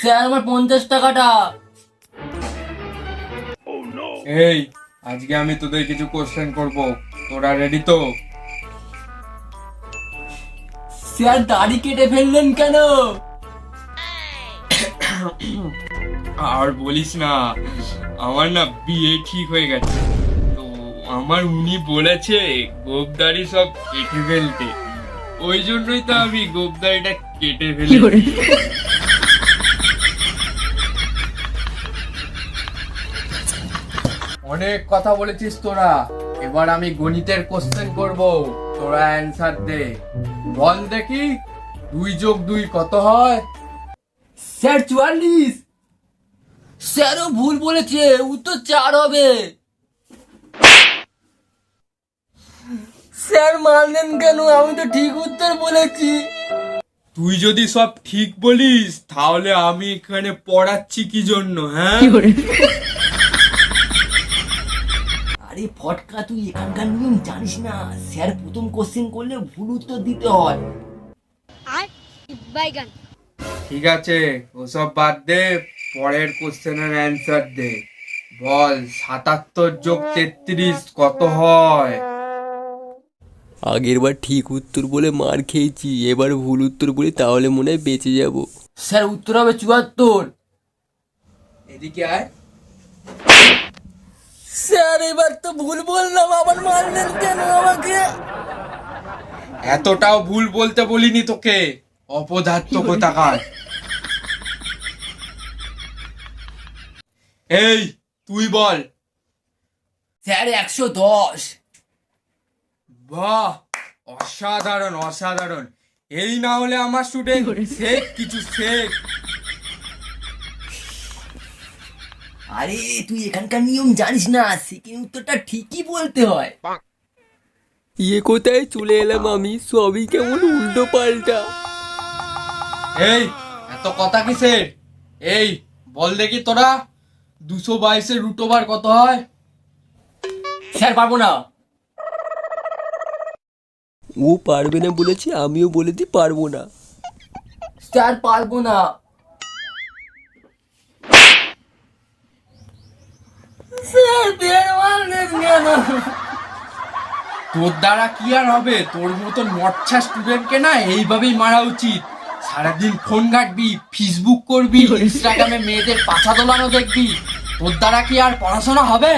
Sir আমার 50 টাকাটা। এই আজকে আমি তোদের কিছু কোশ্চেন করব, তোরা রেডি তো? স্যার দাড়ি কেটে ফেললেন কেন? আর বলিস না, আমার না বিয়ে ঠিক হয়ে গেছে, তো আমার উনি বলেছে গোপদাড়ি সব কেটে ফেলতে, ওই জন্যই তো আমি গোপদাড়িটা কেটে ফেলি। অনেক কথা বলেছিস তোরা, এবার আমি গণিতের কোশ্চেন করব, তোরা অ্যানসার দে। বল দেখি 2+2 কত হয়? স্যার 44। স্যারও ভুল বলেছে, উত্তর 4 হবে। স্যার মানলেন কেন? আমি তো ঠিক উত্তর বলেছি। তুই যদি সব ঠিক বলিস তাহলে আমি এখানে পড়াচ্ছি কি জন্য, হ্যাঁ? আরে ফটকা, তুই এখানকার নিয়ম জানিস না? স্যার প্রথম কোশ্চেন করলে ভুল উত্তর দিতে হয়। ঠিক আছে, ওসব বাদ দে, পরের কোশ্চেনের অ্যান্সার দে। বল 77+33 কত হয়? আগের বার ঠিক উত্তর বলে মার খেয়েছি, এবার ভুল উত্তর বলি তাহলে মনে হয় বেঁচে যাব। স্যার উত্তর হবে 74। এদিকে আয়। স্যার এবার তো ভুল বললাম, আবার মারলেন কেন আমাকে? এতটাও ভুল বলতে বলিনি তোকে, অপদার্থ কোথাকার। এই তুই বল। স্যার 110। বাহ, অসাধারণ অসাধারণ। এই না হলে আমার স্টুডেন্ট, শেখ কিছু শেখ। আরে তুই এখানকার নিয়ম জানিস না? সেকেন্ড উত্তরটা ঠিকই বলতে হয়। কোথায় চলে এলাম আমি, সবই কেমন উল্টো পাল্টা। এই এত কথা কিসের? এই বল দেখি তোরা 222-এর রুট ওভার কত হয়? স্যার পারবো না। ও পারবে না বলেছে, আমিও বলে দিই পারবো না। স্যার পারবো না। স্যার বের মারলেন কেন? তোর দ্বারা কি আর হবে? তোর মতো নটছা স্টুডেন্টকে না এইভাবেই মারা উচিত। সারাদিন ফোন ঘাটবি, ফেসবুক করবি, ইনস্টাগ্রামে মেয়েদের পাছা দোলানো দেখবি, তোর দ্বারা কি আর পড়াশোনা হবে?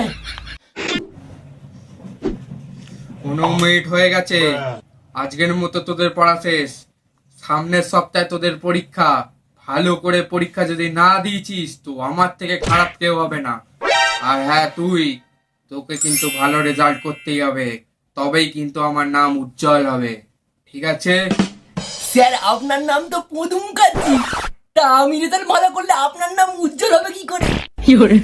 15 মিনিট হয়ে গেছে, আজকের মতো তোদের পড়া শেষ। সামনের সপ্তাহে তোদের পরীক্ষা, ভালো করে পরীক্ষা যদি না দিয়েছিস তো আমার থেকে খারাপ কেউ হবে না। আর হ্যাঁ, তোকে কিন্তু ভালো রেজাল্ট করতেই হবে, তবেই কিন্তু আমার নাম উজ্জ্বল হবে, ঠিক আছে? স্যার আপনার নাম তো পদুম কাচ্চি, তা আমি রেজাল্ট ভালো করলে আপনার নাম উজ্জ্বল হবে কি করে?